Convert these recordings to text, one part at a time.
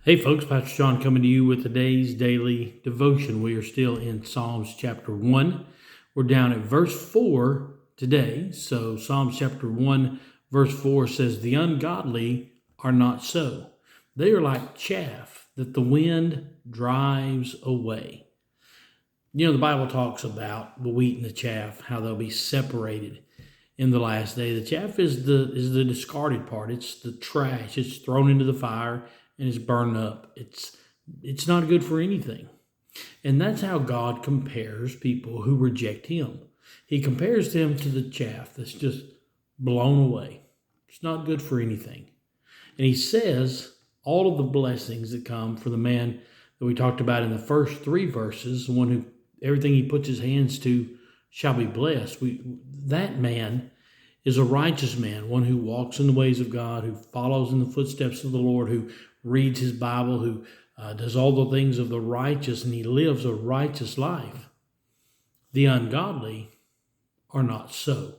Hey folks, Pastor John coming to you with today's daily devotion. We are still in Psalms chapter 1. We're down at verse 4 today. So Psalms chapter 1 verse 4 says, "The ungodly are not so. They are like chaff that the wind drives away." You know, the Bible talks about the wheat and the chaff, how they'll be separated in the last day. The chaff is the discarded part. It's the trash. It's thrown into the fire and it's burned up. It's not good for anything. And that's how God compares people who reject him. He compares them to the chaff that's just blown away. It's not good for anything. And he says all of the blessings that come for the man that we talked about in the first three verses, the one who everything he puts his hands to shall be blessed. That man is a righteous man, one who walks in the ways of God, who follows in the footsteps of the Lord, who reads his Bible, who does all the things of the righteous, and he lives a righteous life. The ungodly are not so.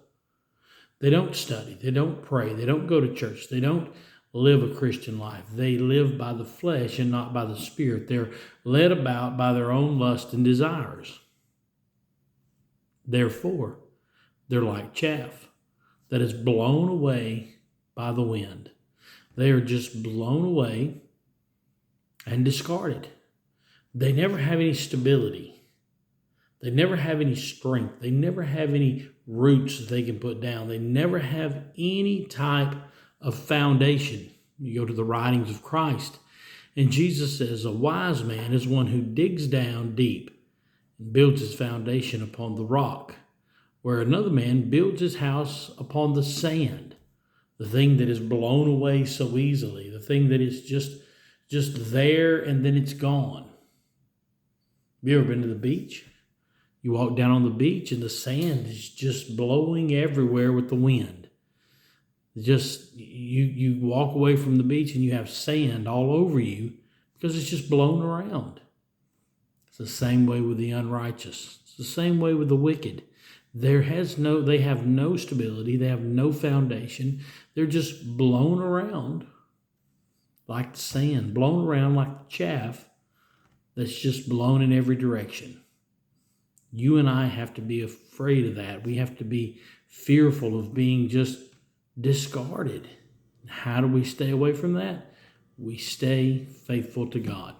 They don't study, they don't pray, they don't go to church, they don't live a Christian life. They live by the flesh and not by the Spirit. They're led about by their own lust and desires. Therefore, they're like chaff that is blown away by the wind. They are just blown away and discarded. They never have any stability. They never have any strength. They never have any roots that they can put down. They never have any type of foundation. You go to the writings of Christ, and Jesus says, "A wise man is one who digs down deep and builds his foundation upon the rock, where another man builds his house upon the sand." The thing that is blown away so easily, the thing that is just there and then it's gone. Have you ever been to the beach? You walk down on the beach and the sand is just blowing everywhere with the wind. Just you walk away from the beach and you have sand all over you because it's just blown around. It's the same way with the unrighteous. It's the same way with the wicked. They have no stability. They have no foundation. They're just blown around like the sand, blown around like the chaff that's just blown in every direction. You and I have to be afraid of that. We have to be fearful of being just discarded. How do we stay away from that? We stay faithful to God.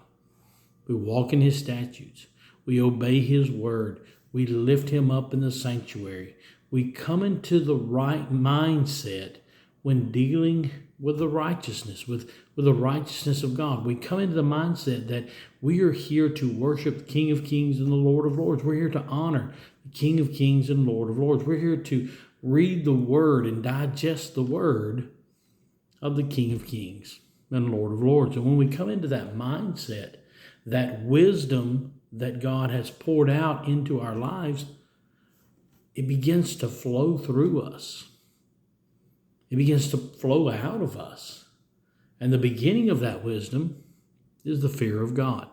We walk in his statutes. We obey his word. We lift him up in the sanctuary. We come into the right mindset when dealing with the righteousness, with the righteousness of God. We come into the mindset that we are here to worship the King of Kings and the Lord of Lords. We're here to honor the King of Kings and Lord of Lords. We're here to read the word and digest the word of the King of Kings and Lord of Lords. And when we come into that mindset, that wisdom that God has poured out into our lives, it begins to flow through us. It begins to flow out of us. And the beginning of that wisdom is the fear of God.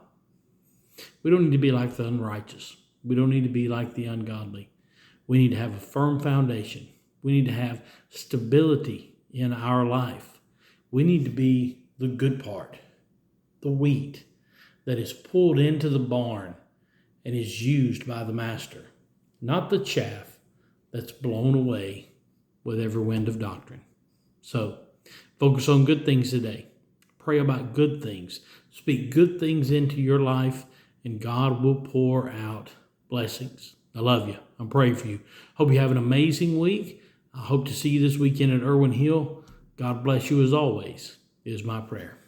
We don't need to be like the unrighteous. We don't need to be like the ungodly. We need to have a firm foundation. We need to have stability in our life. We need to be the good part, the wheat that is pulled into the barn and is used by the master, not the chaff that's blown away with every wind of doctrine. So, focus on good things today. Pray about good things. Speak good things into your life, and God will pour out blessings. I love you. I'm praying for you. Hope you have an amazing week. I hope to see you this weekend at Irwin Hill. God bless you as always, is my prayer.